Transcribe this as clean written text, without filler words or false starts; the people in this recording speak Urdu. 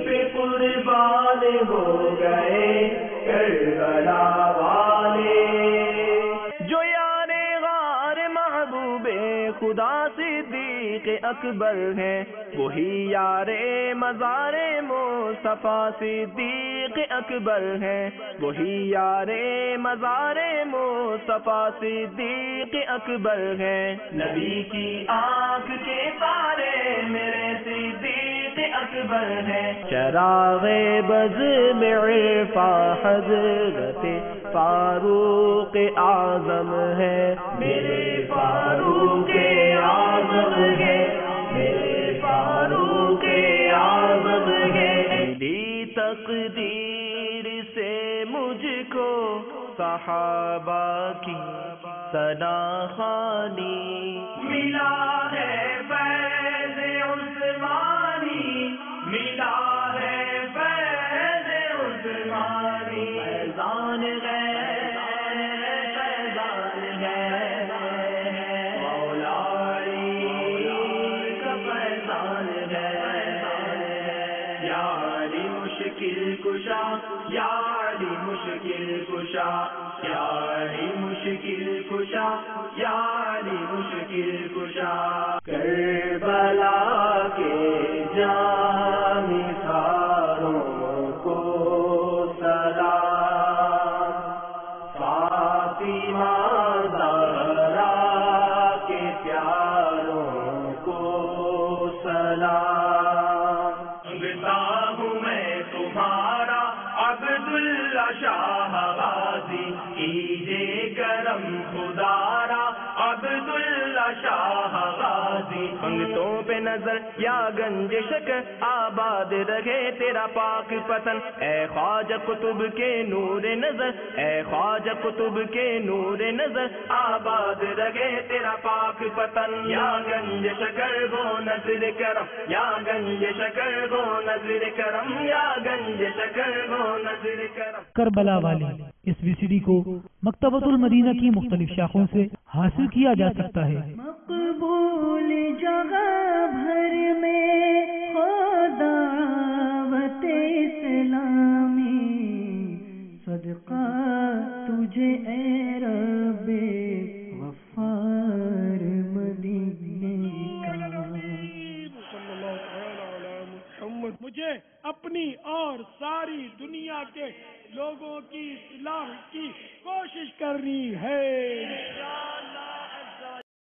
پہ قربان ہو گئے کربلا والے، جو یار غار محبوب خدا صدیق اکبر ہیں، وہی یار مزار مصطفیٰ صدیق اکبر ہیں، وہی یار مزار مصطفیٰ صدیق اکبر ہیں، نبی کی آنکھ کے تارے میرے صدیق اکبر ہیں، چراغ بز میں عرفاں حضرت فاروق اعظم ہے، میرے فاروق اعظم ہے، میرے فاروق اعظم ہے، ملی تقدیر سے مجھ کو صحابہ کی ثنا خوانی، ملا ہے فیض عثمانی، ملا ہے فیض عثمانی، فیضان یا علی مشکل کشا، یا علی مشکل کشا، یا علی مشکل کشا، کربلا کے جام ساروں کو سلام، فاطمہ زہرا کے پیاروں کو سلام، سنتا ہوں میں تمہارا عبداللہ شاہ غازی، کیجے کرم خدارا عبداللہ شاہ غازی، منگتوں پہ نظر یا گنج شکر آباد رہے تیرا پاک پتن، اے خواجہ قطب کے نور نظر، اے خواجہ قطب کے نور نظر آباد رہے تیرا پاک پتن، یا گنج شکر گو نظر کرم، یا گنج شکر گو نظر کرم، یا گنج شکر گو نظر کرم۔ کربلا والی اس وی سی ڈی کو مکتبۃ المدینہ کی مختلف شاخوں سے حاصل کیا جا سکتا ہے۔ مقبول جگہ بھر میں ہو دعوت اسلامی، صدقہ تجھے اے رب غفار مدینے کا۔ مجھے اپنی اور ساری دنیا کے لوگوں کی اصلاح کی کوشش کرنی ہے۔